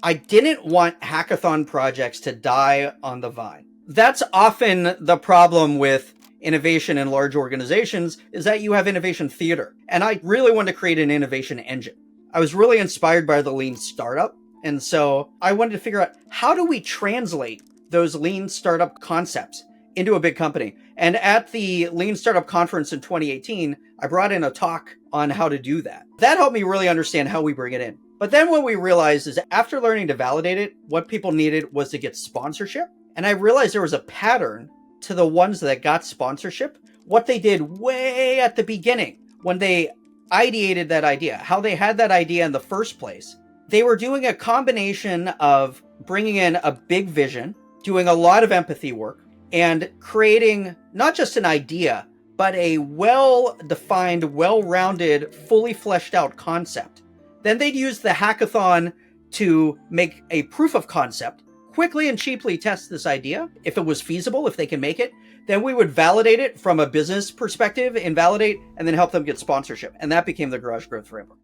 I didn't want hackathon projects to die on the vine. That's often the problem with innovation in large organizations, is that you have innovation theater. And I really wanted to create an innovation engine. I was really inspired by the lean startup. And so I wanted to figure out, how do we translate those lean startup concepts into a big company? And at the Lean Startup Conference in 2018, I brought in a talk on how to do that. That helped me really understand how we bring it in. But then what we realized is, after learning to validate it, what people needed was to get sponsorship. And I realized there was a pattern to the ones that got sponsorship, what they did way at the beginning when they ideated that idea, how they had that idea in the first place. They were doing a combination of bringing in a big vision, doing a lot of empathy work, and creating not just an idea, but a well-defined, well-rounded, fully fleshed out concept. Then they'd use the hackathon to make a proof of concept, quickly and cheaply test this idea. If it was feasible, if they can make it, then we would validate it from a business perspective, invalidate, and then help them get sponsorship. And that became the Garage Growth Framework.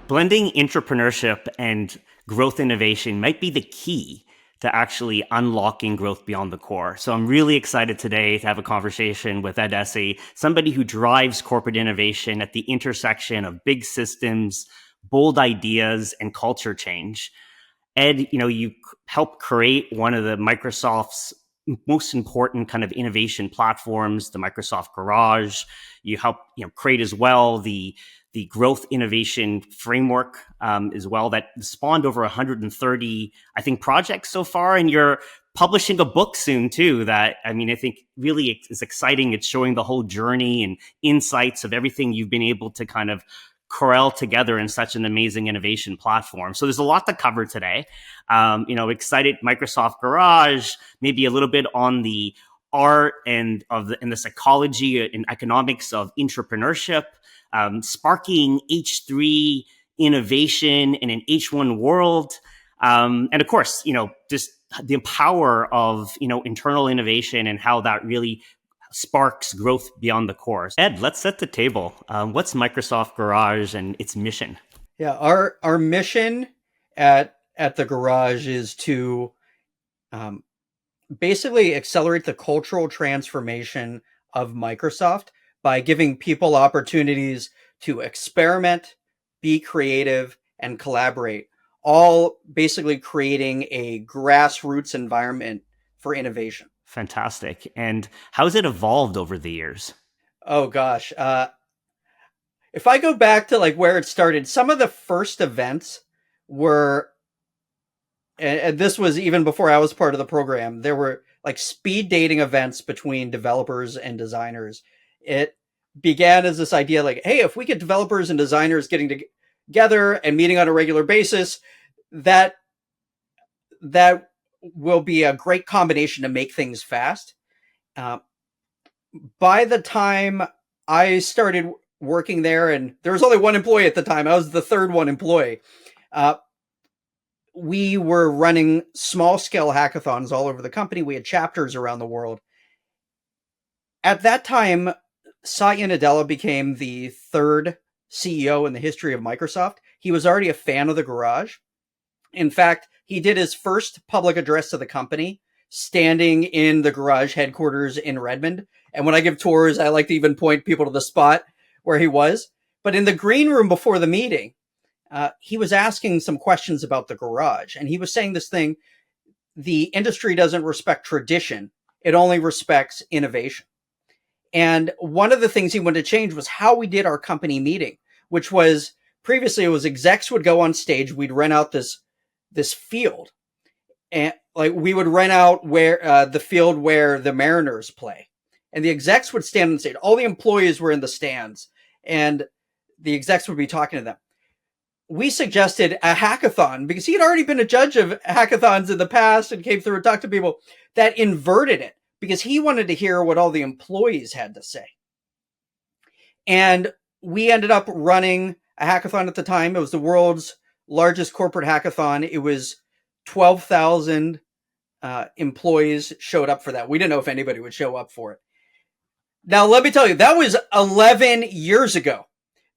Blending intrapreneurship and growth innovation might be the key to actually unlocking growth beyond the core. So I'm really excited today to have a conversation with Ed Essey, somebody who drives corporate innovation at the intersection of big systems, bold ideas, and culture change. Ed, you helped create one of the Microsoft's most important kind of innovation platforms, the Microsoft Garage. You helped create as well the growth innovation framework as well, that spawned over 130, I think, projects so far. And you're publishing a book soon too, that, I think really is exciting. It's showing the whole journey and insights of everything you've been able to kind of corral together in such an amazing innovation platform. So there's a lot to cover today. Excited Microsoft Garage, maybe a little bit on the art and the psychology and economics of intrapreneurship, sparking H3 innovation in an H1 world. And of course, just the power of, internal innovation and how that really sparks growth beyond the core. Ed, let's set the table. What's Microsoft Garage and its mission? Yeah, our mission at the Garage is to basically accelerate the cultural transformation of Microsoft by giving people opportunities to experiment, be creative, and collaborate, all basically creating a grassroots environment for innovation. Fantastic. And how's it evolved over the years? Oh gosh. If I go back to where it started, some of the first events were, and this was even before I was part of the program, there were speed dating events between developers and designers. It began as this idea hey, if we get developers and designers getting together and meeting on a regular basis, that will be a great combination to make things fast. By the time I started working there, and there was only one employee at the time, I was the third one employee. We were running small scale hackathons all over the company. We had chapters around the world. At that time, Satya Nadella became the third CEO in the history of Microsoft. He was already a fan of the Garage. In fact, he did his first public address to the company standing in the Garage headquarters in Redmond. And when I give tours, I like to even point people to the spot where he was. But in the green room before the meeting, he was asking some questions about the Garage. And he was saying this thing: the industry doesn't respect tradition. It only respects innovation. And one of the things he wanted to change was how we did our company meeting, which was, previously it was execs would go on stage. We'd rent out this field, and we would rent out where the field where the Mariners play, and the execs would stand on stage. All the employees were in the stands, and the execs would be talking to them. We suggested a hackathon because he had already been a judge of hackathons in the past and came through and talked to people, that inverted it because he wanted to hear what all the employees had to say. And we ended up running a hackathon at the time. It was the world's largest corporate hackathon. It was 12,000 employees showed up for that. We didn't know if anybody would show up for it. Now, let me tell you, that was 11 years ago.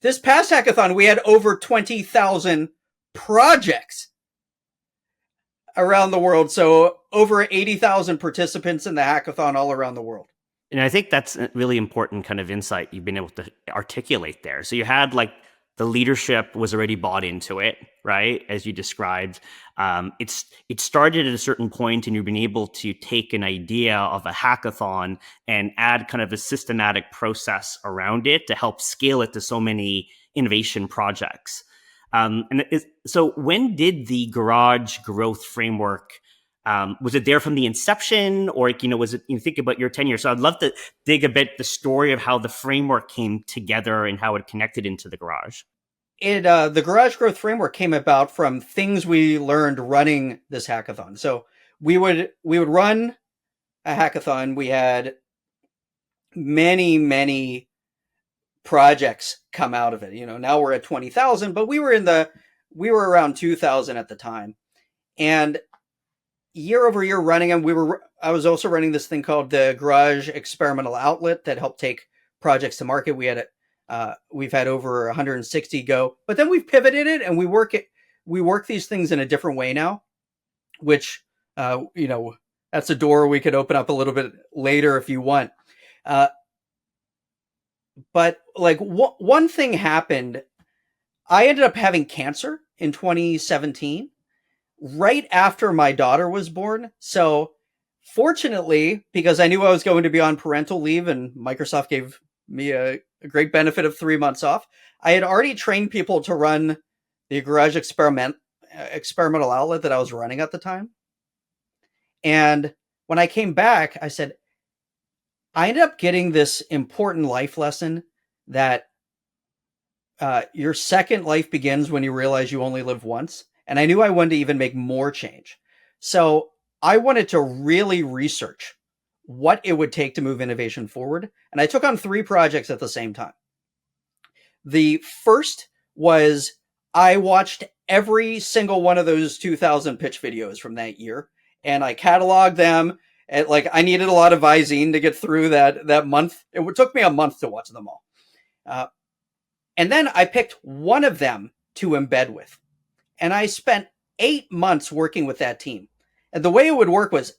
This past hackathon, we had over 20,000 projects around the world. So over 80,000 participants in the hackathon all around the world. And I think that's a really important kind of insight you've been able to articulate there. So you had like the leadership was already bought into it, right? As you described, it started at a certain point, and you've been able to take an idea of a hackathon and add kind of a systematic process around it to help scale it to so many innovation projects. So when did the Garage Growth Framework, was it there from the inception, or was it? You think about your tenure. So I'd love to dig a bit the story of how the framework came together and how it connected into the Garage. The Garage Growth Framework came about from things we learned running this hackathon. So we would run a hackathon. We had many projects come out of it. Now we're at 20,000, but we were around 2,000 at the time, and year over year running them. I was also running this thing called the Garage Experimental Outlet that helped take projects to market. We've had over 160 go, but then we've pivoted it, and we work these things in a different way now, which, that's a door we could open up a little bit later if you want. But like one thing happened. I ended up having cancer in 2017, right after my daughter was born. So fortunately, because I knew I was going to be on parental leave, and Microsoft gave me a great benefit of 3 months off, I had already trained people to run the Garage Experimental Outlet that I was running at the time. And when I came back, I said, I ended up getting this important life lesson that your second life begins when you realize you only live once. And I knew I wanted to even make more change. So I wanted to really research what it would take to move innovation forward. And I took on 3 projects at the same time. The first was I watched every single one of those 2,000 pitch videos from that year, and I cataloged them. And I needed a lot of Visine to get through that month. It took me a month to watch them all. And then I picked one of them to embed with. And I spent 8 months working with that team. And the way it would work was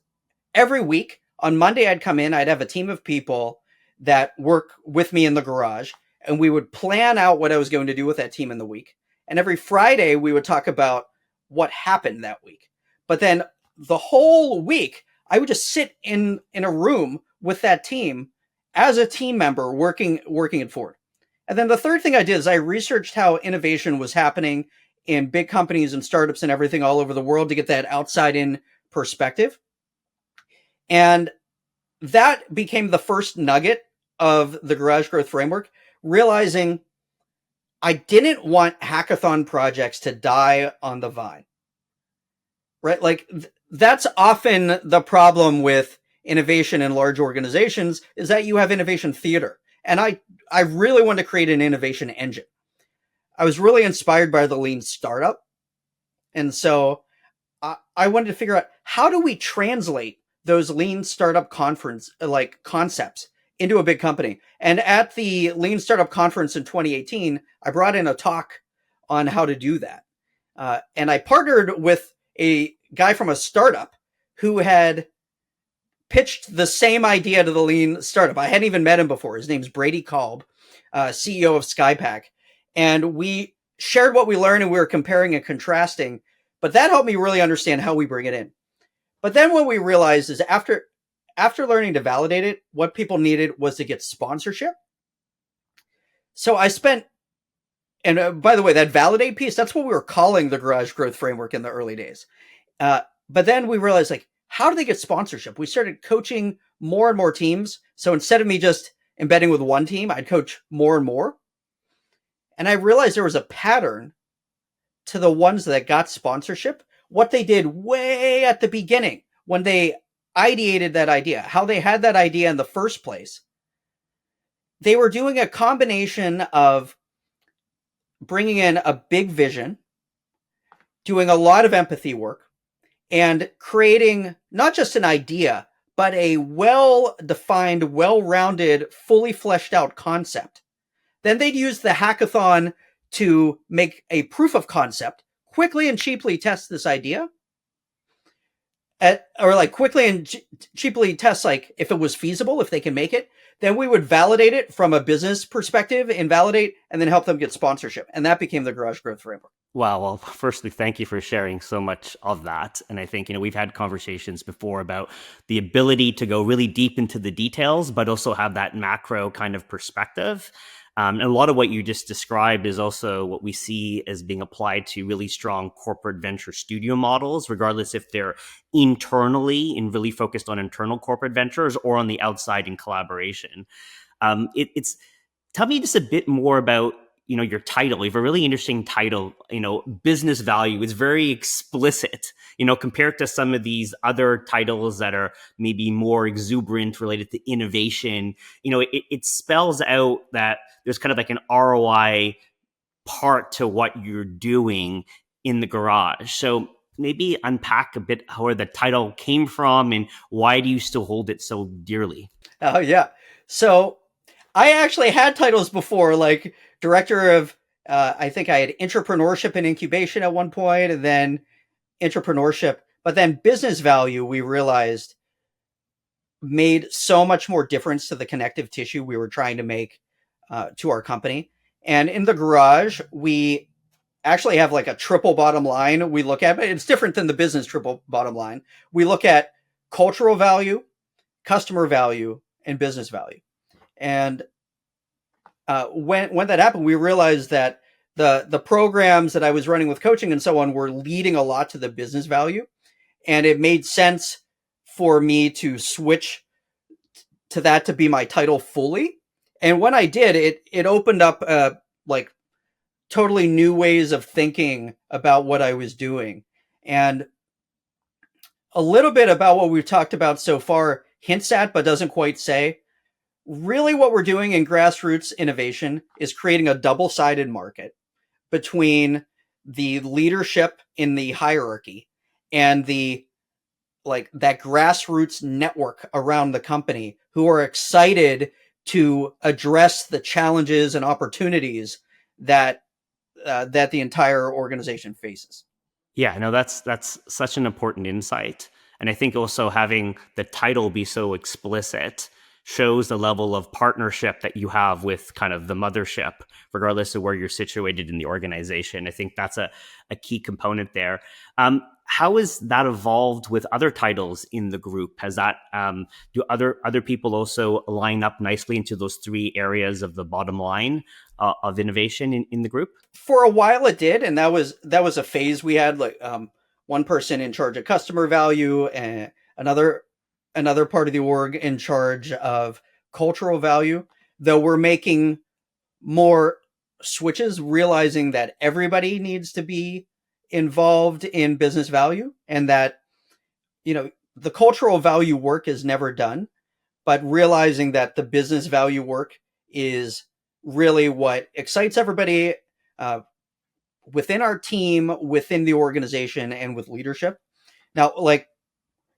every week on Monday, I'd come in, I'd have a team of people that work with me in the garage, and we would plan out what I was going to do with that team in the week. And every Friday, we would talk about what happened that week. But then the whole week, I would just sit in a room with that team as a team member working it forward. And then the third thing I did is I researched how innovation was happening in big companies and startups and everything all over the world to get that outside in perspective. And that became the first nugget of the Garage Growth Framework, realizing I didn't want hackathon projects to die on the vine, right? That's often the problem with innovation in large organizations, is that you have innovation theater. And I really wanted to create an innovation engine. I was really inspired by the lean startup. And so I wanted to figure out, how do we translate those lean startup conference concepts into a big company? And at the Lean Startup Conference in 2018, I brought in a talk on how to do that. And I partnered with a guy from a startup who had pitched the same idea to the lean startup. I hadn't even met him before. His name's Brady Kolb, CEO of Skypack. And we shared what we learned, and we were comparing and contrasting. But that helped me really understand how we bring it in. But then what we realized is after learning to validate it, what people needed was to get sponsorship. So I spent, and by the way, that validate piece, that's what we were calling the Garage Growth Framework in the early days. But then we realized, how do they get sponsorship? We started coaching more and more teams. So instead of me just embedding with one team, I'd coach more and more. And I realized there was a pattern to the ones that got sponsorship, what they did way at the beginning when they ideated that idea, how they had that idea in the first place. They were doing a combination of bringing in a big vision, doing a lot of empathy work, and creating not just an idea, but a well-defined, well-rounded, fully fleshed out concept. Then they'd use the hackathon to make a proof of concept, quickly and cheaply test this idea, quickly and cheaply test like if it was feasible, if they can make it. Then we would validate it from a business perspective, invalidate, and then help them get sponsorship. And that became the Garage Growth Framework. Wow. Well, firstly, thank you for sharing so much of that. And I think, we've had conversations before about the ability to go really deep into the details, but also have that macro kind of perspective. And a lot of what you just described is also what we see as being applied to really strong corporate venture studio models, regardless if they're internally and really focused on internal corporate ventures or on the outside in collaboration. It's tell me just a bit more about your title. You have a really interesting title, business value. It's very explicit, compared to some of these other titles that are maybe more exuberant related to innovation. It spells out that there's kind of like an ROI part to what you're doing in the garage. So maybe unpack a bit where the title came from and why do you still hold it so dearly? Oh, yeah. So I actually had titles before, like director of, I think I had intrapreneurship and incubation at one point, and then intrapreneurship. But then business value, we realized, made so much more difference to the connective tissue we were trying to make to our company. And in the garage, we actually have like a triple bottom line we look at, but it's different than the business triple bottom line. We look at cultural value, customer value, and business value. And when that happened, we realized that the programs that I was running with coaching and so on were leading a lot to the business value. And it made sense for me to switch to that to be my title fully. And when I did, it opened up like totally new ways of thinking about what I was doing. And a little bit about what we've talked about so far hints at, but doesn't quite say. Really what we're doing in grassroots innovation is creating a double-sided market between the leadership in the hierarchy and the that grassroots network around the company who are excited to address the challenges and opportunities that the entire organization faces. Yeah, no, that's such an important insight. And I think also having the title be so explicit shows the level of partnership that you have with kind of the mothership, regardless of where you're situated in the organization. I think that's a key component there. How has that evolved with other titles in the group? Has that do other people also line up nicely into those three areas of the bottom line of innovation in the group? For a while it did, and that was a phase we had, like one person in charge of customer value and another part of the org in charge of cultural value. Though we're making more switches, realizing that everybody needs to be involved in business value, and that the cultural value work is never done, but realizing that the business value work is really what excites everybody within our team, within the organization, and with leadership. Now, like,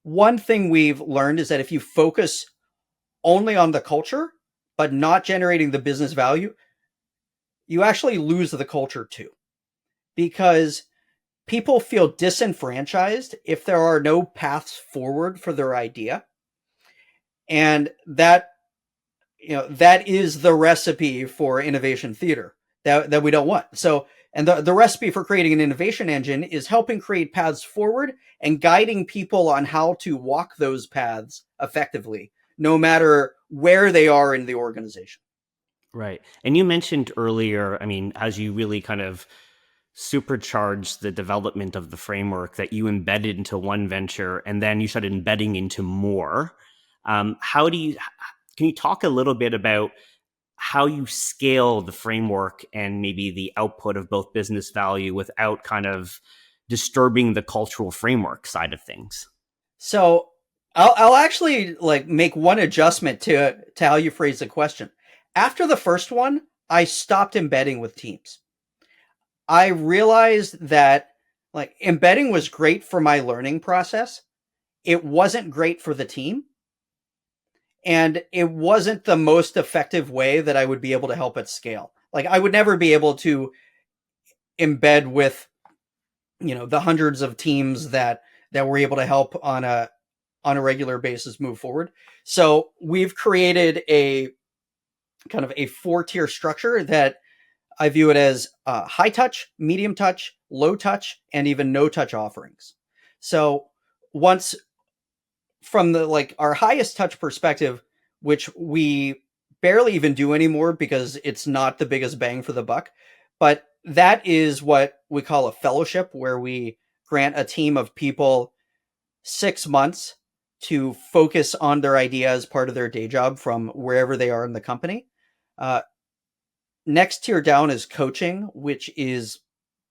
one thing we've learned is that if you focus only on the culture, but not generating the business value, you actually lose the culture too. Because people feel disenfranchised if there are no paths forward for their idea. And that is the recipe for innovation theater that we don't want. So, and the recipe for creating an innovation engine is helping create paths forward and guiding people on how to walk those paths effectively, no matter where they are in the organization. Right. And you mentioned earlier, I mean, as you really kind of supercharged the development of the framework, that you embedded into one venture and then you started embedding into more. Can you talk a little bit about how you scale the framework and maybe the output of both business value without kind of disturbing the cultural framework side of things? So I'll actually make one adjustment to how you phrase the question. After the first one, I stopped embedding with teams. I realized that embedding was great for my learning process. It wasn't great for the team. And it wasn't the most effective way that I would be able to help at scale. Like I would never be able to embed with, the hundreds of teams that we're able to help on a regular basis move forward. So we've created a kind of a 4-tier structure that I view it as high touch, medium touch, low touch, and even no touch offerings. So once from the like our highest touch perspective, which we barely even do anymore because it's not the biggest bang for the buck, but that is what we call a fellowship, where we grant a team of people 6 months to focus on their idea as part of their day job from wherever they are in the company. Uh, Next tier down is coaching, which is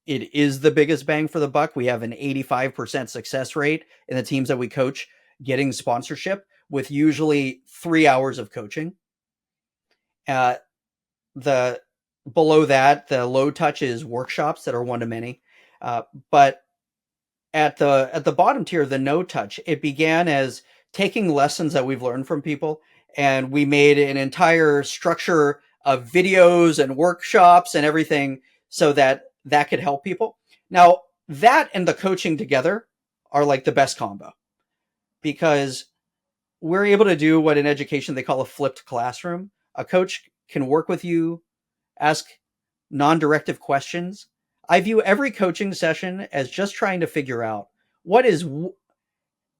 it is the biggest bang for the buck. We have an 85% success rate in the teams that we coach getting sponsorship, with usually 3 hours of coaching. The below that, the low touch is workshops that are one to many. But at the bottom tier, the no touch, it began as taking lessons that we've learned from people, and we made an entire structure of videos and workshops and everything so that that could help people. Now, that and the coaching together are like the best combo, because we're able to do what in education they call a flipped classroom. A coach can work with you, ask non-directive questions. I view every coaching session as just trying to figure out what is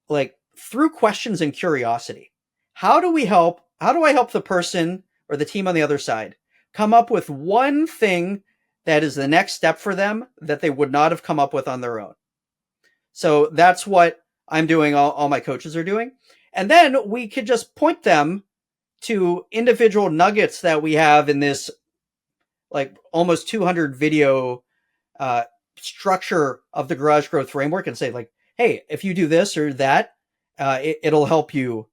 like through questions and curiosity. How do I help the person or the team on the other side come up with one thing that is the next step for them that they would not have come up with on their own? So that's what I'm doing. All my coaches are doing. And then we could just point them to individual nuggets that we have in this like almost 200 video structure of the Garage Growth Framework, and say like, hey, if you do this or that, it'll help you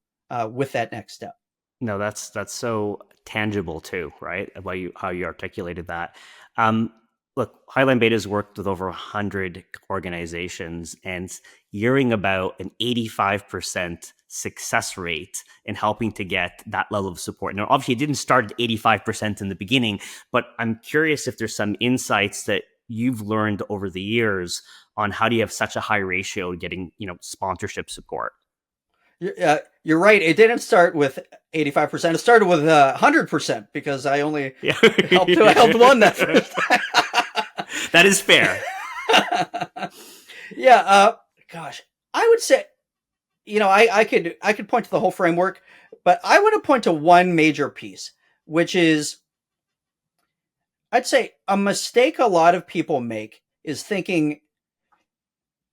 with that next step. No, that's so tangible too, right? How you articulated that. Look, Highline Beta's worked with over 100 organizations, and hearing about an 85% success rate in helping to get that level of support. Now, obviously, it didn't start at 85% in the beginning, but I'm curious if there's some insights that you've learned over the years on how do you have such a high ratio getting, sponsorship support. You're right. It didn't start with 85%. It started with 100% because I only helped one that first time. That is fair. Yeah. Gosh, I would say, I could point to the whole framework, but I want to point to one major piece, which is, I'd say a mistake a lot of people make is thinking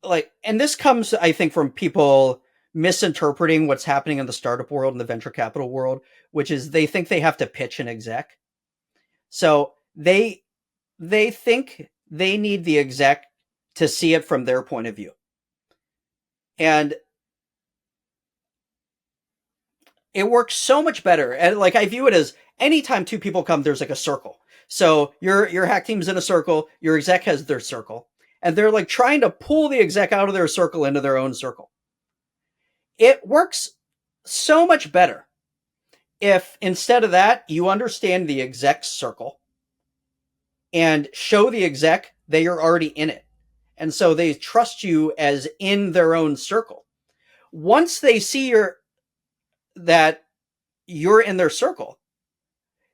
like, and this comes, I think, from people misinterpreting what's happening in the startup world and the venture capital world, which is they think they have to pitch an exec. So they think they need the exec to see it from their point of view. And it works so much better. And like, I view it as anytime two people come, there's like a circle. So your hack team's in a circle, your exec has their circle, and they're like trying to pull the exec out of their circle into their own circle. It works so much better if instead of that, you understand the exec's circle and show the exec that you're already in it. And so they trust you as in their own circle. Once they see that you're in their circle,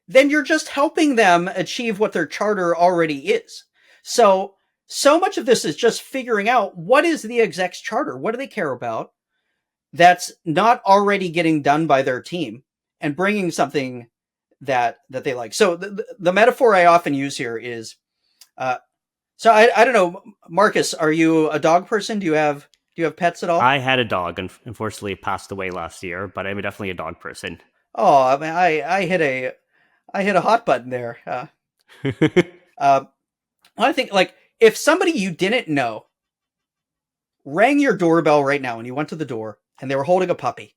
then you're just helping them achieve what their charter already is. So much of this is just figuring out what is the exec's charter? What do they care about that's not already getting done by their team, and bringing something that they like. So the metaphor I often use here is, so I don't know, Marcus, are you a dog person? Do you have pets at all? I had a dog, and unfortunately it passed away last year, but I'm definitely a dog person. Oh, I mean, I hit a hot button there. I think like if somebody you didn't know rang your doorbell right now and you went to the door and they were holding a puppy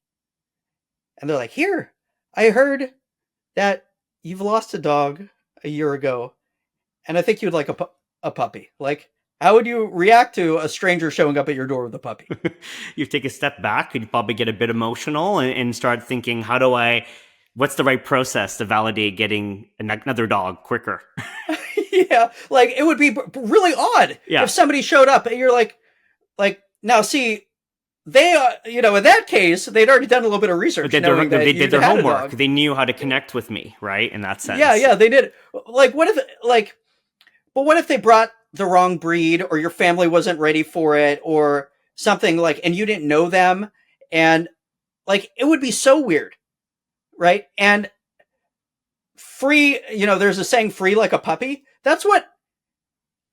and they're like, here, I heard that you've lost a dog a year ago and I think you'd like a puppy. Like, How would you react to a stranger showing up at your door with a puppy? You take a step back and you probably get a bit emotional and start thinking, what's the right process to validate getting another dog quicker? Yeah, like it would be really odd Yeah. if somebody showed up and you're like now see, they in that case they'd already done a little bit of research knowing that They did you their had a homework. dog. They knew how to connect with me, right? In that Yeah, sense. yeah, they did. Like, but what if they brought the wrong breed, or your family wasn't ready for it, or something like, and you didn't know them, and like it would be so weird, right? And free, there's a saying, free like a puppy. That's what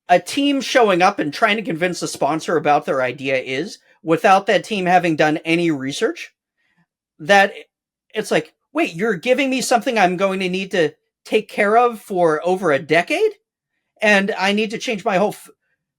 a team showing up and trying to convince a sponsor about their idea is, without that team having done any research. That it's like, wait, you're giving me something I'm going to need to take care of for over a decade, and I need to change my whole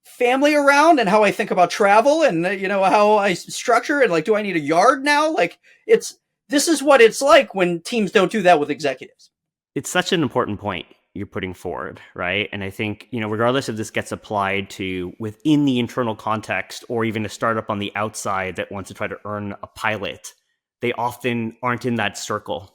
family around and how I think about travel, and how I structure, and like, do I need a yard now? Like, this is what it's like when teams don't do that with executives. It's such an important point you're putting forward, right? And I think, regardless if this gets applied to within the internal context or even a startup on the outside that wants to try to earn a pilot, they often aren't in that circle,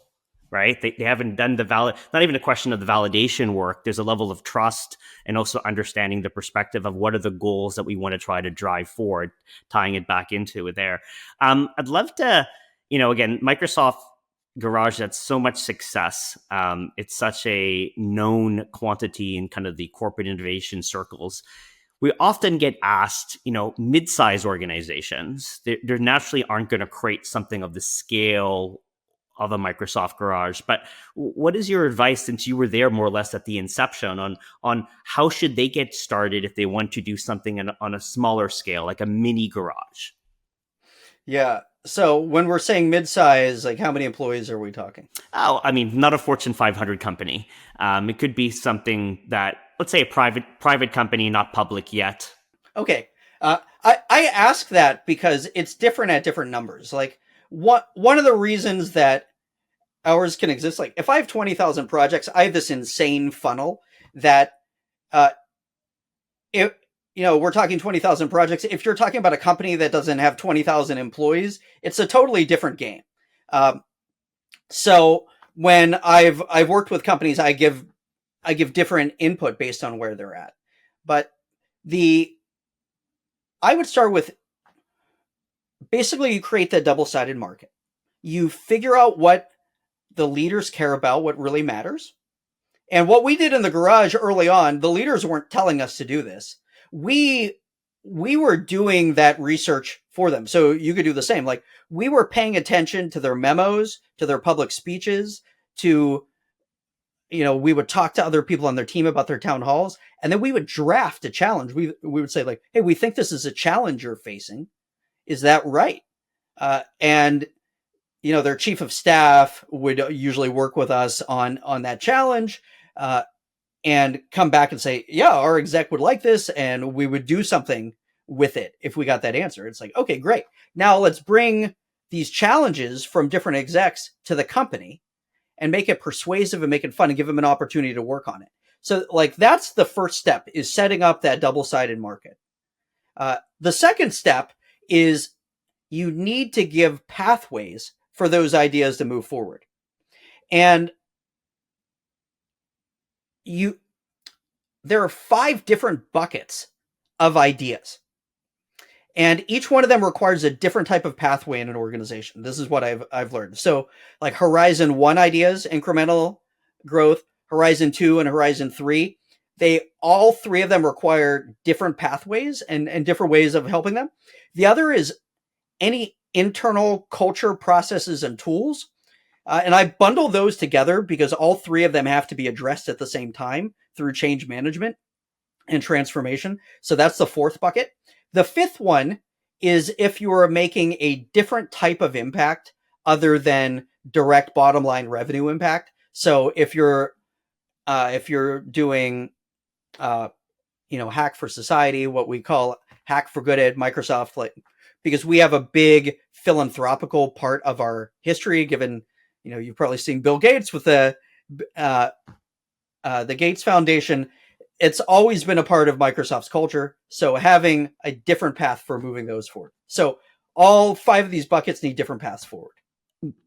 right? They haven't done not even a question of the validation work. There's a level of trust and also understanding the perspective of what are the goals that we want to try to drive forward, tying it back into it there. I'd love to, again, Microsoft Garage had so much success. It's such a known quantity in kind of the corporate innovation circles. We often get asked, mid-size organizations, they naturally aren't going to create something of the scale of a Microsoft Garage. But what is your advice, since you were there more or less at the inception, on how should they get started if they want to do something on a smaller scale, like a mini garage? Yeah. So when we're saying mid-size, like, how many employees are we talking? Oh, I mean, not a Fortune 500 company. It could be something that, let's say, a private company, not public yet. Okay. I ask that because it's different at different numbers. Like, one of the reasons that ours can exist, like if I have 20,000 projects, I have this insane funnel that, uh, if we're talking 20,000 projects. If you're talking about a company that doesn't have 20,000 employees, it's a totally different game. Um, so when I've worked with companies, I give different input based on where they're at. But the I would start with, basically, you create that double-sided market. You figure out what the leaders care about, what really matters. And what we did in the garage early on, the leaders weren't telling us to do this. We were doing that research for them. So you could do the same. Like, we were paying attention to their memos, to their public speeches, to, we would talk to other people on their team about their town halls, and then we would draft a challenge. We would say, like, hey, we think this is a challenge you're facing. Is that right? And their chief of staff would usually work with us on that challenge, and come back and say, yeah, our exec would like this, and we would do something with it if we got that answer. It's like, okay, great. Now let's bring these challenges from different execs to the company and make it persuasive and make it fun and give them an opportunity to work on it. So, like, that's the first step, is setting up that double-sided market. The second step is you need to give pathways for those ideas to move forward. And there are 5 different buckets of ideas. And each one of them requires a different type of pathway in an organization. This is what I've learned. So, like, Horizon 1 ideas, incremental growth, Horizon 2 and Horizon 3, all 3 of them require different pathways and different ways of helping them. The other is any internal culture, processes, and tools. And I bundle those together because all 3 of them have to be addressed at the same time through change management and transformation. So that's the 4th bucket. The 5th one is if you are making a different type of impact other than direct bottom line revenue impact. So if you're doing hack for society, what we call hack for good at Microsoft, like, because we have a big philanthropical part of our history, given you've probably seen Bill Gates with the Gates Foundation. it's always been a part of Microsoft's culture. So having a different path for moving those forward. So all 5 of these buckets need different paths forward.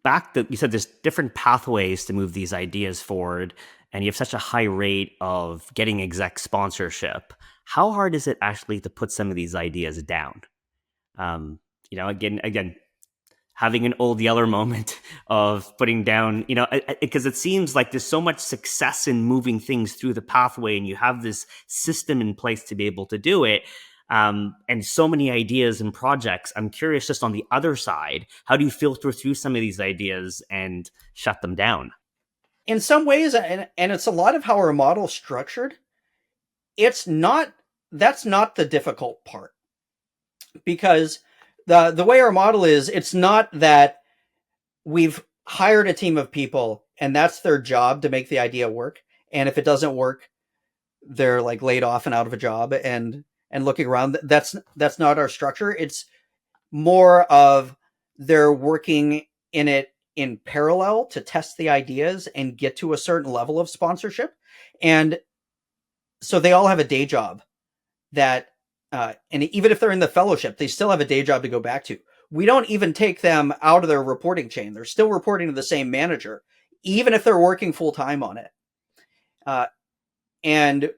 Back that you said there's different pathways to move these ideas forward, and you have such a high rate of getting exec sponsorship. How hard is it actually to put some of these ideas down? Again, having an old yeller moment of putting down, because it seems like there's so much success in moving things through the pathway, and you have this system in place to be able to do it. And so many ideas and projects. I'm curious, just on the other side, how do you filter through some of these ideas and shut them down? In some ways, and it's a lot of how our model's structured, that's not the difficult part. Because the way our model is, it's not that we've hired a team of people and that's their job to make the idea work. And if it doesn't work, they're like laid off and out of a job and looking around. That's not our structure. It's more of they're working in it in parallel to test the ideas and get to a certain level of sponsorship. And so they all have a day job that, and even if they're in the fellowship, they still have a day job to go back to. We don't even take them out of their reporting chain. They're still reporting to the same manager, even if they're working full time on it. And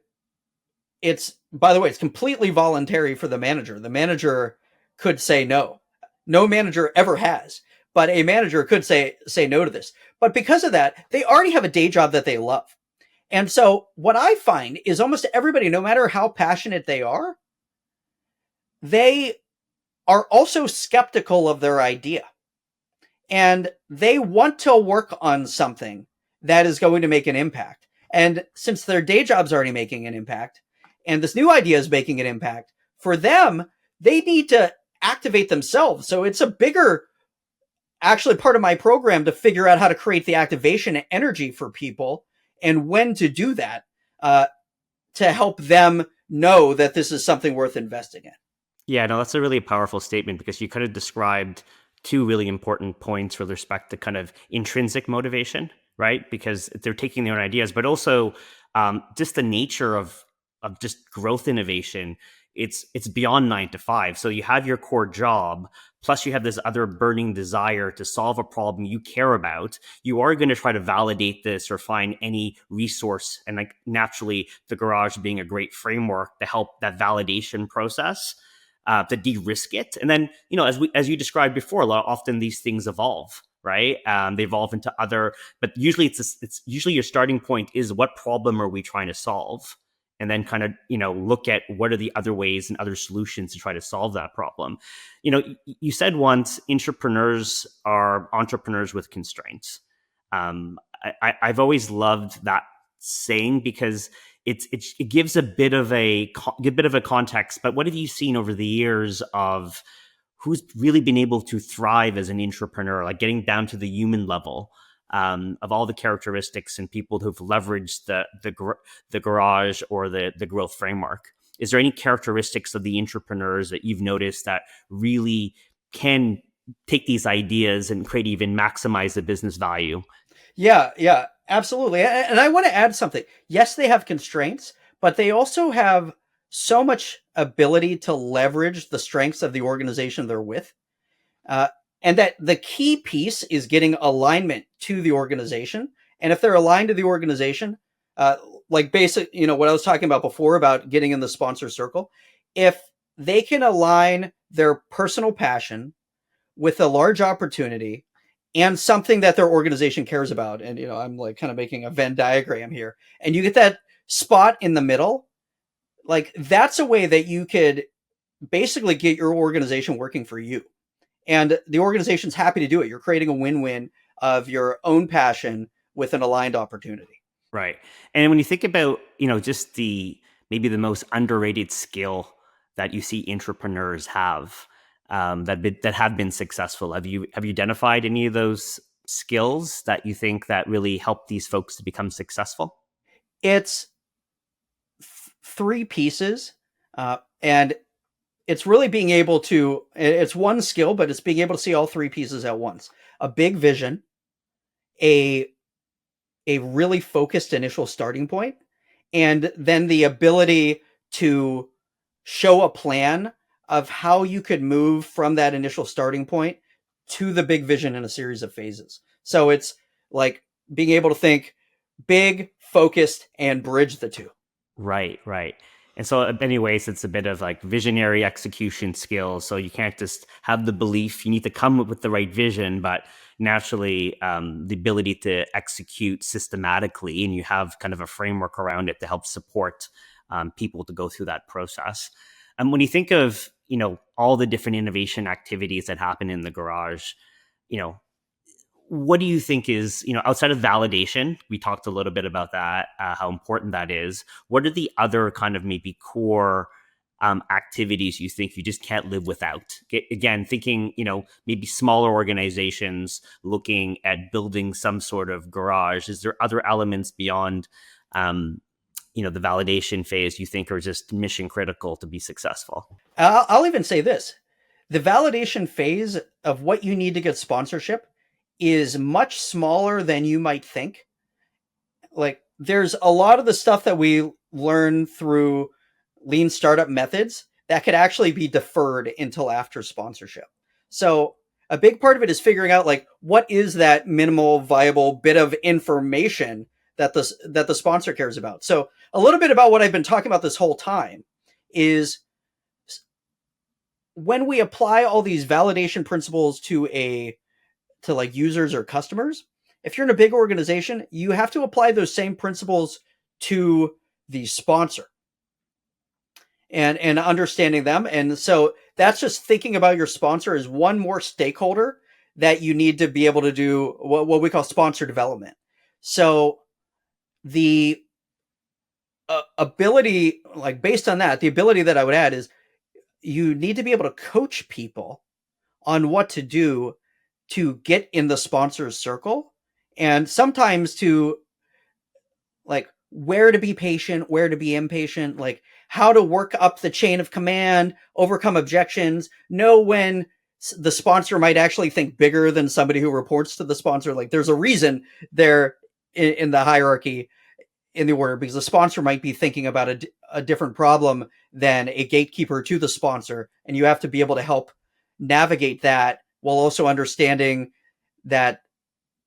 it's, by the way, it's completely voluntary for the manager. The manager could say no. No manager ever has, but a manager could say no to this. But because of that, they already have a day job that they love. And so what I find is almost everybody, no matter how passionate they are also skeptical of their idea. And they want to work on something that is going to make an impact. And since their day job's already making an impact, and this new idea is making an impact, for them, they need to activate themselves. So it's a bigger, actually, part of my program to figure out how to create the activation and energy for people and when to do that to help them know that this is something worth investing in. Yeah, no, that's a really powerful statement, because you kind of described 2 really important points with respect to kind of intrinsic motivation, right? Because they're taking their own ideas, but also just the nature of just growth innovation. It's beyond 9 to 5. So you have your core job, plus you have this other burning desire to solve a problem you care about. You are going to try to validate this or find any resource, and like naturally, the garage being a great framework to help that validation process. To de-risk it. And then, as you described before, often these things evolve, right? They evolve into other, but usually it's usually your starting point is, what problem are we trying to solve? And then kind of, look at what are the other ways and other solutions to try to solve that problem. You said once, intrapreneurs are entrepreneurs with constraints. I've always loved that saying, because it gives a bit of a context. But what have you seen over the years of who's really been able to thrive as an intrapreneur, like getting down to the human level, of all the characteristics and people who've leveraged the garage or the growth framework? Is there any characteristics of the intrapreneurs that you've noticed that really can take these ideas and create, even maximize the business value? Yeah, absolutely. And I want to add something. Yes, they have constraints, but they also have so much ability to leverage the strengths of the organization they're with. And that the key piece is getting alignment to the organization. And if they're aligned to the organization, like basic, what I was talking about before about getting in the sponsor circle, if they can align their personal passion with a large opportunity and something that their organization cares about. And, I'm like kind of making a Venn diagram here, and you get that spot in the middle. Like, that's a way that you could basically get your organization working for you, and the organization's happy to do it. You're creating a win-win of your own passion with an aligned opportunity. Right. And when you think about, just maybe the most underrated skill that you see intrapreneurs have, that have been successful. Have you identified any of those skills that you think that really help these folks to become successful? It's 3 pieces, and it's really being able to. It's one skill, but it's being able to see all 3 pieces at once: a big vision, a really focused initial starting point, and then the ability to show a plan of how you could move from that initial starting point to the big vision in a series of phases. So it's like being able to think big, focused, and bridge the two. Right, right. And so in many ways, it's a bit of like visionary execution skills. So you can't just have the belief, you need to come up with the right vision, but naturally the ability to execute systematically, and you have kind of a framework around it to help support people to go through that process. And when you think of, all the different innovation activities that happen in the garage, you know, what do you think is, outside of validation, we talked a little bit about that, how important that is. What are the other kind of maybe core activities you think you just can't live without? Again, thinking, maybe smaller organizations looking at building some sort of garage. Is there other elements beyond, the validation phase you think are just mission critical to be successful? I'll even say this. The validation phase of what you need to get sponsorship is much smaller than you might think. Like, there's a lot of the stuff that we learn through lean startup methods that could actually be deferred until after sponsorship. So a big part of it is figuring out, like, what is that minimal viable bit of information that the sponsor cares about. So a little bit about what I've been talking about this whole time is when we apply all these validation principles to like users or customers, if you're in a big organization, you have to apply those same principles to the sponsor and understanding them. And so that's just thinking about your sponsor as one more stakeholder that you need to be able to do what we call sponsor development. So the ability, like based on that, the ability that I would add is you need to be able to coach people on what to do to get in the sponsor's circle, and sometimes to, like, where to be patient, where to be impatient, like how to work up the chain of command, overcome objections, know when the sponsor might actually think bigger than somebody who reports to the sponsor. Like, there's a reason they're in the hierarchy in the order, because the sponsor might be thinking about a different problem than a gatekeeper to the sponsor. And you have to be able to help navigate that while also understanding that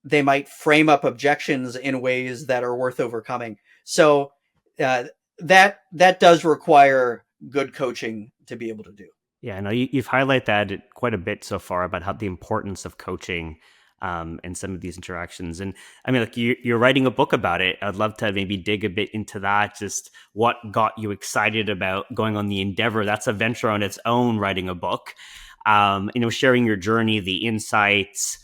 they might frame up objections in ways that are worth overcoming. So that does require good coaching to be able to do. Yeah, I know you've highlighted that quite a bit so far about how the importance of coaching in some of these interactions. And I mean, like you're writing a book about it. I'd love to maybe dig a bit into that. Just what got you excited about going on the endeavor? That's a venture on its own, writing a book. Sharing your journey, the insights.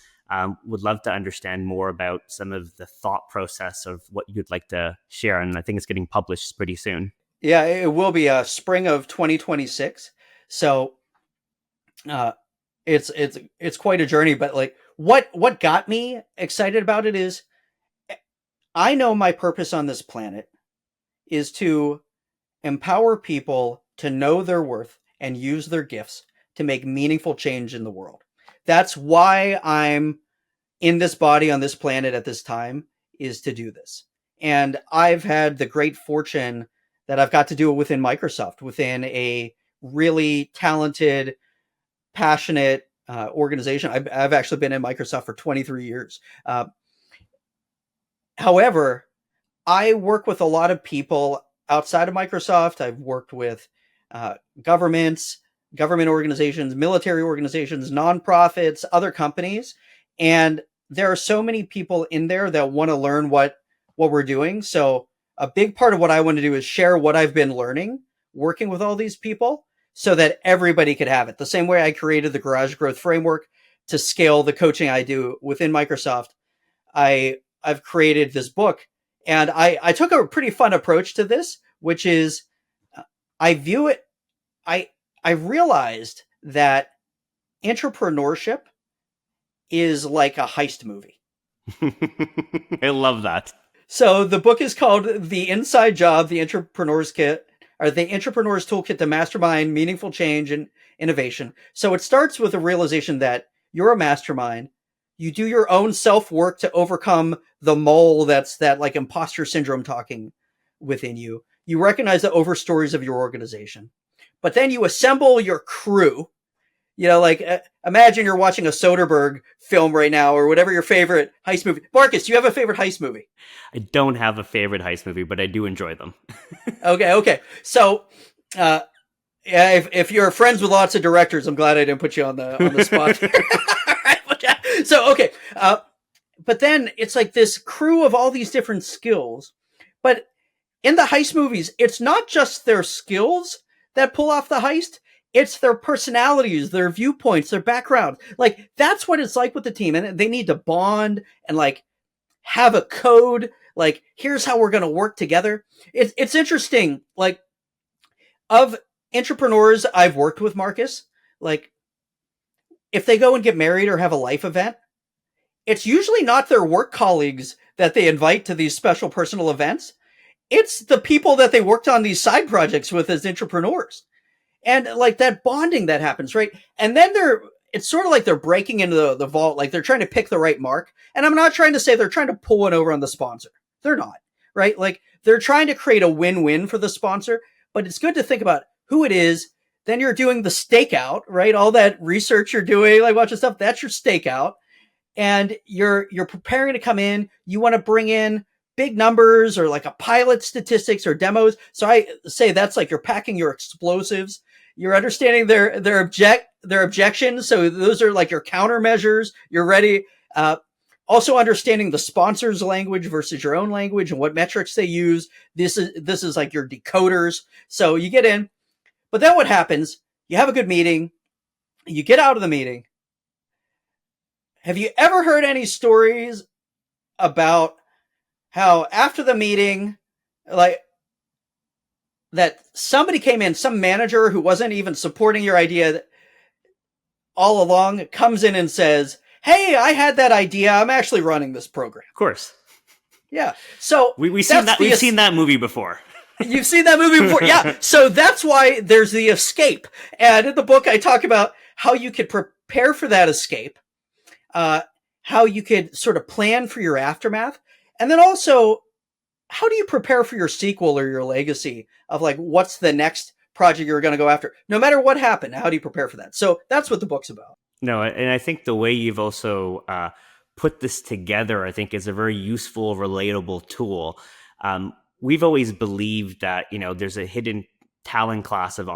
Would love to understand more about some of the thought process of what you'd like to share. And I think it's getting published pretty soon. Yeah, it will be spring of 2026. So it's quite a journey, but like what got me excited about it is I know my purpose on this planet is to empower people to know their worth and use their gifts to make meaningful change in the world. That's why I'm in this body on this planet at this time, is to do this. And I've had the great fortune that I've got to do it within Microsoft, within a really talented, passionate organization. I've actually been in Microsoft for 23 years. However, I work with a lot of people outside of Microsoft. I've worked with governments, government organizations, military organizations, nonprofits, other companies. And there are so many people in there that want to learn what we're doing. So a big part of what I want to do is share what I've been learning working with all these people so that everybody could have it. The same way I created the Garage Growth Framework to scale the coaching I do within Microsoft, I've created this book. And I took a pretty fun approach to this, which is I view it, I realized that intrapreneurship is like a heist movie. I love that. So the book is called The Inside Job, the Intrapreneur's Kit, or the Intrapreneur's Toolkit to Mastermind Meaningful Change and Innovation. So it starts with a realization that you're a mastermind. You do your own self-work to overcome the mole that's that like imposter syndrome talking within you. You recognize the overstories of your organization. But then you assemble your crew. Like imagine you're watching a Soderbergh film right now or whatever your favorite heist movie. Marcus, do you have a favorite heist movie? I don't have a favorite heist movie, but I do enjoy them. Okay. So, if you're friends with lots of directors, I'm glad I didn't put you on the spot. So, okay. But then it's like this crew of all these different skills. But in the heist movies, it's not just their skills that pull off the heist. It's their personalities, their viewpoints, their background. Like, that's what it's like with the team. And they need to bond and like have a code. Like, here's how we're going to work together. It's interesting. Like, of intrapreneurs I've worked with, Marcus, like, if they go and get married or have a life event, it's usually not their work colleagues that they invite to these special personal events. It's the people that they worked on these side projects with as intrapreneurs. And like that bonding that happens, right? And then it's sort of like they're breaking into the vault, like they're trying to pick the right mark. And I'm not trying to say they're trying to pull one over on the sponsor. They're not, right? Like they're trying to create a win-win for the sponsor, but it's good to think about who it is. Then you're doing the stakeout, right? All that research you're doing, like watching stuff, that's your stakeout. And you're preparing to come in. You want to bring in big numbers or like a pilot statistics or demos. So I say that's like you're packing your explosives. You're understanding their objections. So those are like your countermeasures. You're ready. Also understanding the sponsor's language versus your own language and what metrics they use. This is like your decoders. So you get in, but then what happens? You have a good meeting. You get out of the meeting. Have you ever heard any stories about how after the meeting, like that somebody came in, some manager who wasn't even supporting your idea all along comes in and says, "Hey, I had that idea. I'm actually running this program." Of course. Yeah. So we've seen that movie before. You've seen that movie before. Yeah. So that's why there's the escape. And in the book, I talk about how you could prepare for that escape, how you could sort of plan for your aftermath. And then also, how do you prepare for your sequel or your legacy of like, what's the next project you're going to go after? No matter what happened, how do you prepare for that? So that's what the book's about. No, and I think the way you've also put this together, I think is a very useful, relatable tool. We've always believed that, there's a hidden talent class of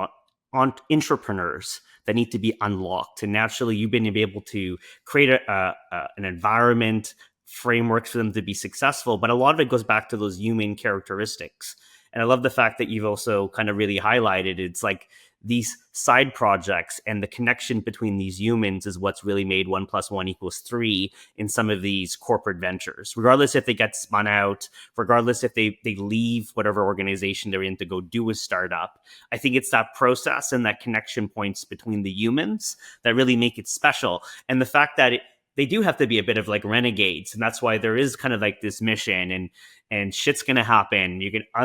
intrapreneurs that need to be unlocked. And naturally, you've been able to create an environment, frameworks for them to be successful. But a lot of it goes back to those human characteristics. And I love the fact that you've also kind of really highlighted it's like these side projects and the connection between these humans is what's really made 1 + 1 = 3 in some of these corporate ventures, regardless if they get spun out, regardless if they leave whatever organization they're in to go do a startup. I think it's that process and that connection points between the humans that really make it special. And the fact that they do have to be a bit of like renegades. And that's why there is kind of like this mission and shit's going to happen.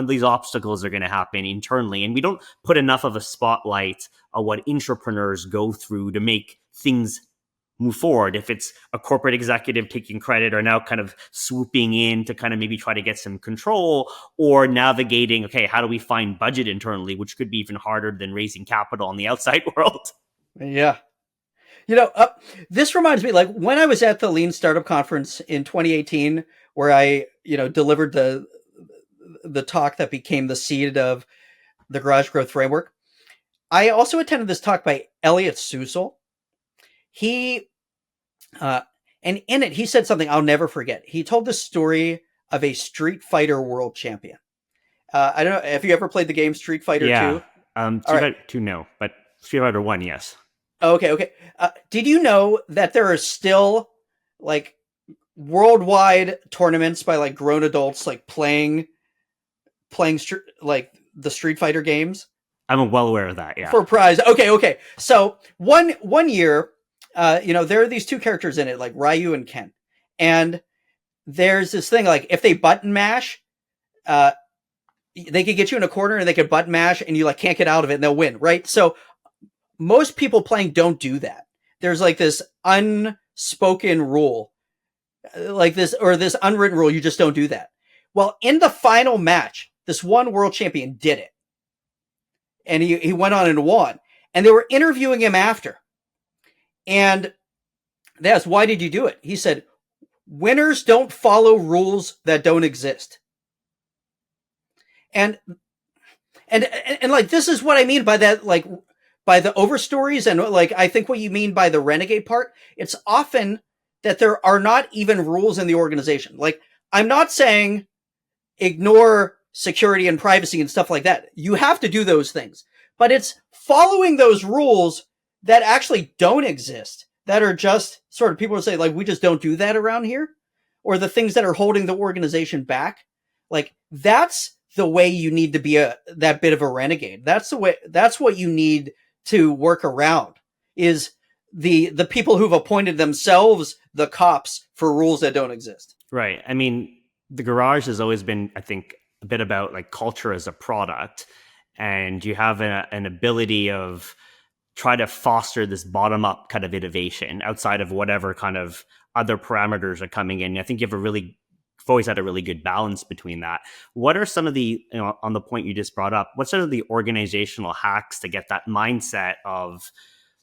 These obstacles are going to happen internally. And we don't put enough of a spotlight on what intrapreneurs go through to make things move forward. If it's a corporate executive taking credit or now kind of swooping in to kind of maybe try to get some control or navigating, okay, how do we find budget internally, which could be even harder than raising capital in the outside world. Yeah. This reminds me, like when I was at the Lean Startup Conference in 2018, where I, delivered the talk that became the seed of the Garage Growth Framework. I also attended this talk by Elliot Susel. He, and in it, he said something I'll never forget. He told the story of a Street Fighter world champion. I don't know. Have you ever played the game Street Fighter 2? Street Fighter 2, no, but Street Fighter 1, yes. Okay. Did you know that there are still like worldwide tournaments by like grown adults like playing like the Street Fighter games? I'm well aware of that. Yeah. For prize. Okay. So one year, there are these two characters in it, like Ryu and Ken, and there's this thing like if they button mash, they could get you in a corner and they could button mash and you like can't get out of it and they'll win, right? So most people playing don't do that. There's like this unspoken rule, like this, or this unwritten rule. You just don't do that. Well, in the final match, this one world champion did it. And he went on and won. And they were interviewing him after. And they asked, why did you do it? He said, winners don't follow rules that don't exist. And like, this is what I mean by that, like, by the overstories. And like, I think what you mean by the renegade part, it's often that there are not even rules in the organization. Like, I'm not saying ignore security and privacy and stuff like that. You have to do those things, but it's following those rules that actually don't exist, that are just sort of, people would say, like, we just don't do that around here, or the things that are holding the organization back. Like, that's the way you need to be that bit of a renegade. That's the way, that's what you need to work around, is the people who've appointed themselves the cops for rules that don't exist. Right. I mean, the garage has always been, I think, a bit about like culture as a product, and you have an ability of try to foster this bottom up kind of innovation outside of whatever kind of other parameters are coming in. I think you've always had a really good balance between that. What are some of the, on the point you just brought up, what's sort of the organizational hacks to get that mindset of,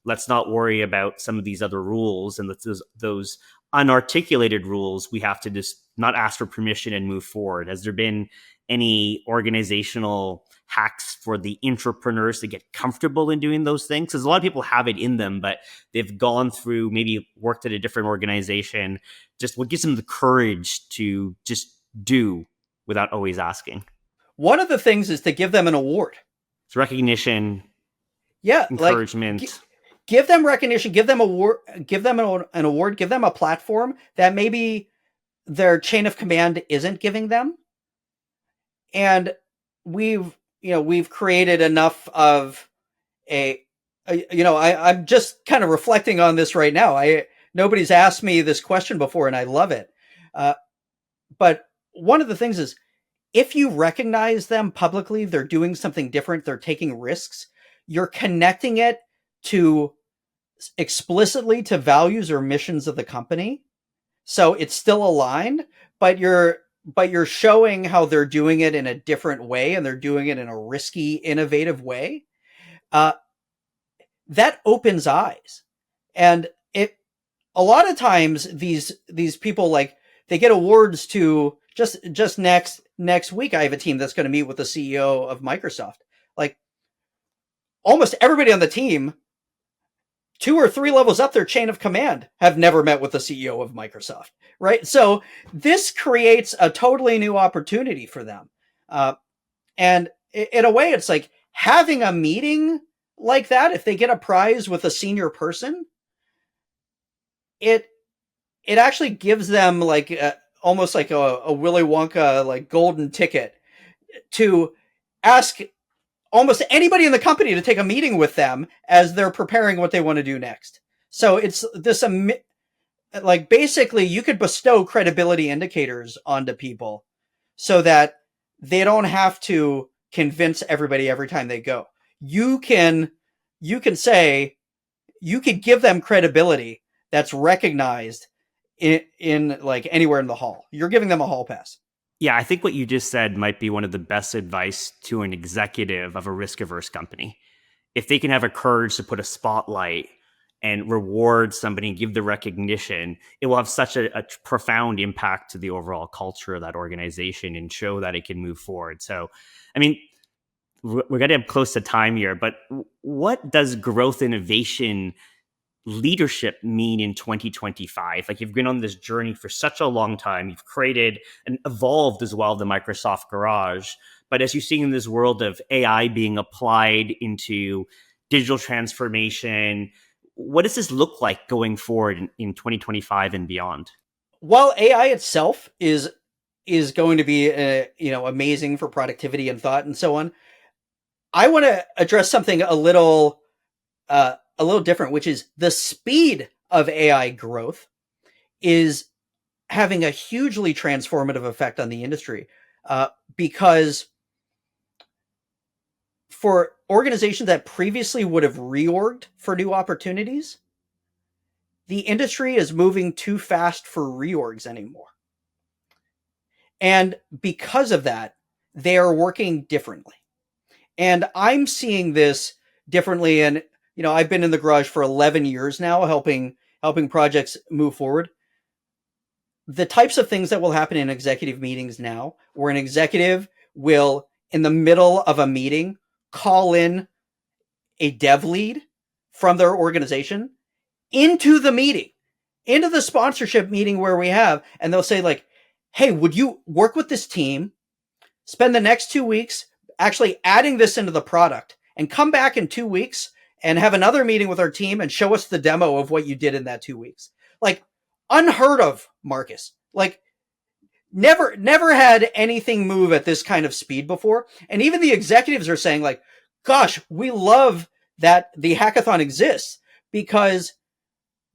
let's not worry about some of these other rules, and those unarticulated rules, we have to just not ask for permission and move forward? Has there been any organizational hacks for the intrapreneurs to get comfortable in doing those things? Because a lot of people have it in them, but they've gone through, maybe worked at a different organization. Just what gives them the courage to just do without always asking? One of the things is to give them an award. It's recognition. Yeah. Encouragement. Like, give them recognition, give them an award, give them a platform that maybe their chain of command isn't giving them. And we've created enough of I'm just kind of reflecting on this right now. Nobody's asked me this question before, and I love it. But one of the things is, if you recognize them publicly, they're doing something different, they're taking risks, you're connecting it to explicitly to values or missions of the company. So it's still aligned, but you're showing how they're doing it in a different way, and they're doing it in a risky, innovative way. That opens eyes. And a lot of times these people, like, they get awards to just next week. I have a team that's going to meet with the CEO of Microsoft. Like, almost everybody on the team, 2 or 3 levels up their chain of command, have never met with the CEO of Microsoft, right? So this creates a totally new opportunity for them. And in a way, it's like having a meeting like that. If they get a prize with a senior person, it actually gives them like almost like a Willy Wonka, like, golden ticket to ask almost anybody in the company to take a meeting with them as they're preparing what they want to do next. So it's this, like, basically you could bestow credibility indicators onto people so that they don't have to convince everybody every time they go. You can say, you could give them credibility that's recognized in like anywhere in the hall. You're giving them a hall pass. Yeah, I think what you just said might be one of the best advice to an executive of a risk-averse company. If they can have a courage to put a spotlight and reward somebody and give the recognition, it will have such a profound impact to the overall culture of that organization and show that it can move forward. So, I mean, we're getting close to time here, but what does growth innovation leadership mean in 2025? Like, you've been on this journey for such a long time. You've created and evolved as well the Microsoft Garage. But as you see in this world of AI being applied into digital transformation, what does this look like going forward in 2025 and beyond? While AI itself is going to be amazing for productivity and thought and so on, I want to address something a little different, which is the speed of AI growth is having a hugely transformative effect on the industry, because for organizations that previously would have reorged for new opportunities, the industry is moving too fast for reorgs anymore. And because of that, they are working differently. And I'm seeing this differently. And, I've been in the garage for 11 years now, helping projects move forward. The types of things that will happen in executive meetings now, where an executive will, in the middle of a meeting, call in a dev lead from their organization into the meeting, into the sponsorship meeting where we have, and they'll say like, hey, would you work with this team, spend the next 2 weeks actually adding this into the product, and come back in 2 weeks and have another meeting with our team and show us the demo of what you did in that 2 weeks. Like, unheard of, Marcus. Like, never had anything move at this kind of speed before. And even the executives are saying like, gosh, we love that the hackathon exists, because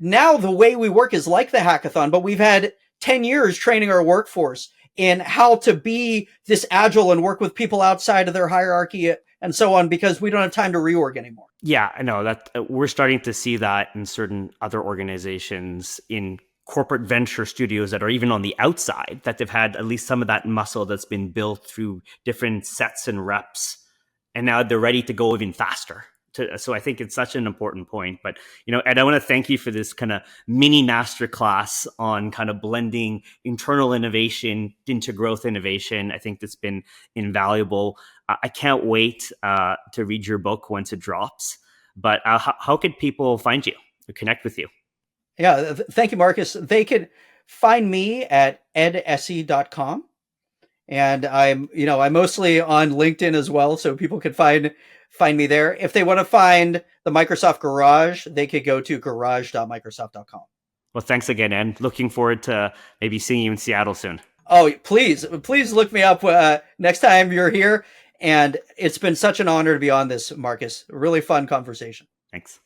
now the way we work is like the hackathon, but we've had 10 years training our workforce in how to be this agile and work with people outside of their hierarchy and so on, because we don't have time to reorg anymore. Yeah, I know that we're starting to see that in certain other organizations, in corporate venture studios that are even on the outside, that they've had at least some of that muscle that's been built through different sets and reps. And now they're ready to go even faster. So I think it's such an important point. But, Ed, I want to thank you for this kind of mini masterclass on kind of blending internal innovation into growth innovation. I think that's been invaluable. I can't wait to read your book once it drops. But how could people find you or connect with you? Yeah, thank you, Marcus. They could find me at edessey.com. And I'm mostly on LinkedIn as well, so people can find me there. If they want to find the Microsoft Garage, they could go to garage.microsoft.com. Well, thanks again, Ed. Looking forward to maybe seeing you in Seattle soon. Oh, please look me up next time you're here. And it's been such an honor to be on this, Marcus. Really fun conversation. Thanks.